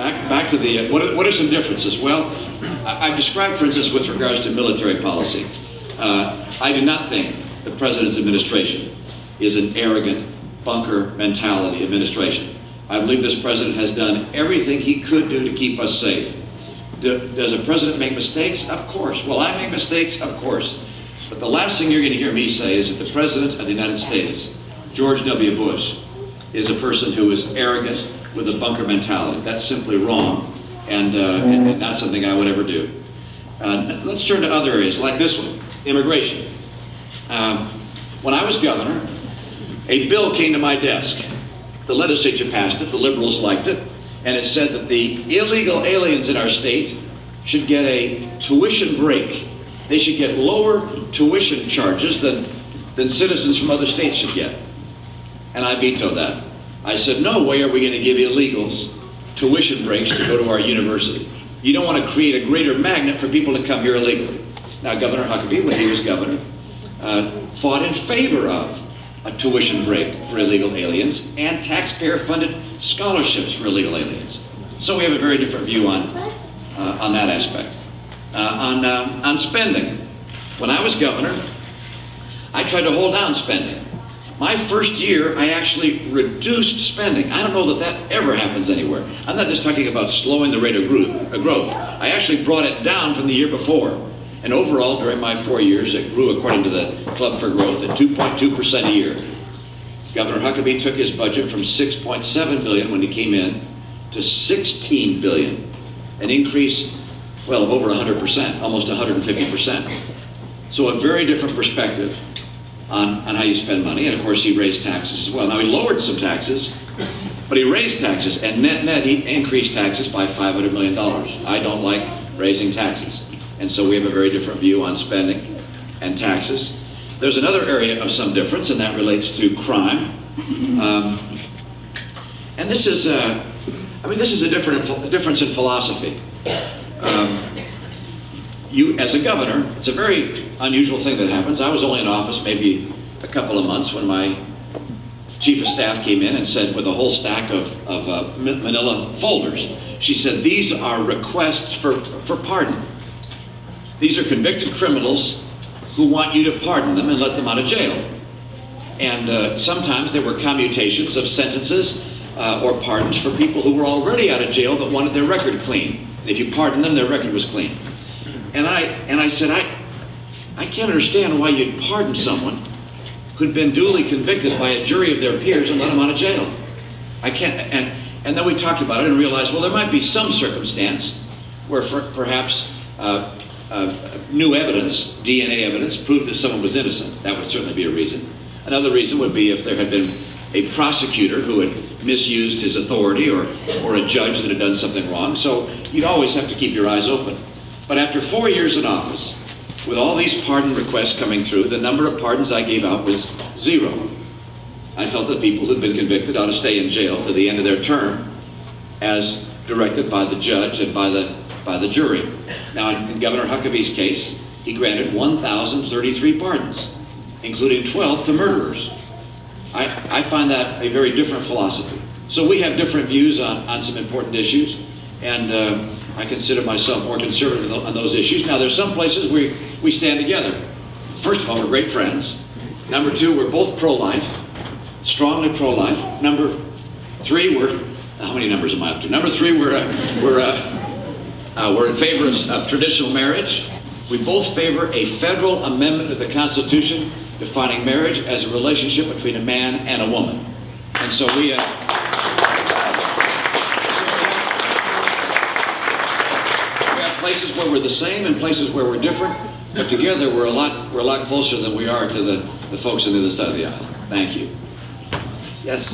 back to the, what are some differences? Well, I've described, for instance, with regards to military policy. I do not think the President's administration is an arrogant, bunker mentality administration. I believe this President has done everything he could do to keep us safe. Does a President make mistakes? Of course. Will I make mistakes? Of course. But the last thing you're going to hear me say is that the President of the United States, George W. Bush, is a person who is arrogant with a bunker mentality. That's simply wrong, and not something I would ever do. Let's turn to other areas, like this one, immigration. When I was governor, a bill came to my desk. The legislature passed it, the liberals liked it, and it said that the illegal aliens in our state should get a tuition break. They should get lower tuition charges than citizens from other states should get. And I vetoed that. I said, no way are we going to give illegals tuition breaks to go to our university. You don't want to create a greater magnet for people to come here illegally. Now, Governor Huckabee, when he was governor, fought in favor of a tuition break for illegal aliens and taxpayer-funded scholarships for illegal aliens. So we have a very different view on that aspect. On spending, when I was governor, I tried to hold down spending. My first year, I actually reduced spending. I don't know that that ever happens anywhere. I'm not just talking about slowing the rate of growth. I actually brought it down from the year before. And overall, during my 4 years, it grew, according to the Club for Growth, at 2.2% a year. Governor Huckabee took his budget from $6.7 billion when he came in to $16 billion, an increase, well, of over 100%, almost 150%. So a very different perspective on how you spend money, and of course he raised taxes as well. Now he lowered some taxes, but he raised taxes, and net he increased taxes by $500 million. I don't like raising taxes. And so we have a very different view on spending and taxes. There's another area of some difference, and that relates to crime. And this is a difference in philosophy. You, as a governor, it's a very unusual thing that happens. I was only in office maybe a couple of months when my chief of staff came in and said, with a whole stack of manila folders, she said, these are requests for pardon. These are convicted criminals who want you to pardon them and let them out of jail. And sometimes there were commutations of sentences or pardons for people who were already out of jail but wanted their record clean. And if you pardon them, their record was clean. And I said, I can't understand why you'd pardon someone who'd been duly convicted by a jury of their peers and let them out of jail. I can't, and then we talked about it and realized, well, there might be some circumstance where perhaps new evidence, DNA evidence, proved that someone was innocent. That would certainly be a reason. Another reason would be if there had been a prosecutor who had misused his authority or a judge that had done something wrong. So you'd always have to keep your eyes open. But after 4 years in office, with all these pardon requests coming through, the number of pardons I gave out was 0. I felt that people who'd been convicted ought to stay in jail to the end of their term, as directed by the judge and by the jury. Now, in Governor Huckabee's case, he granted 1,033 pardons, including 12 to murderers. I find that a very different philosophy. So we have different views on some important issues, and I consider myself more conservative on those issues. Now, there's some places we stand together. First of all, we're great friends. Number 2, we're both pro-life, strongly pro-life. Number 3, how many numbers am I up to? Number 3, we're in favor of traditional marriage. We both favor a federal amendment to the Constitution defining marriage as a relationship between a man and a woman. And so we have places where we're the same and places where we're different, but together we're a lot closer than we are to the folks on the other side of the aisle. Thank you. Yes?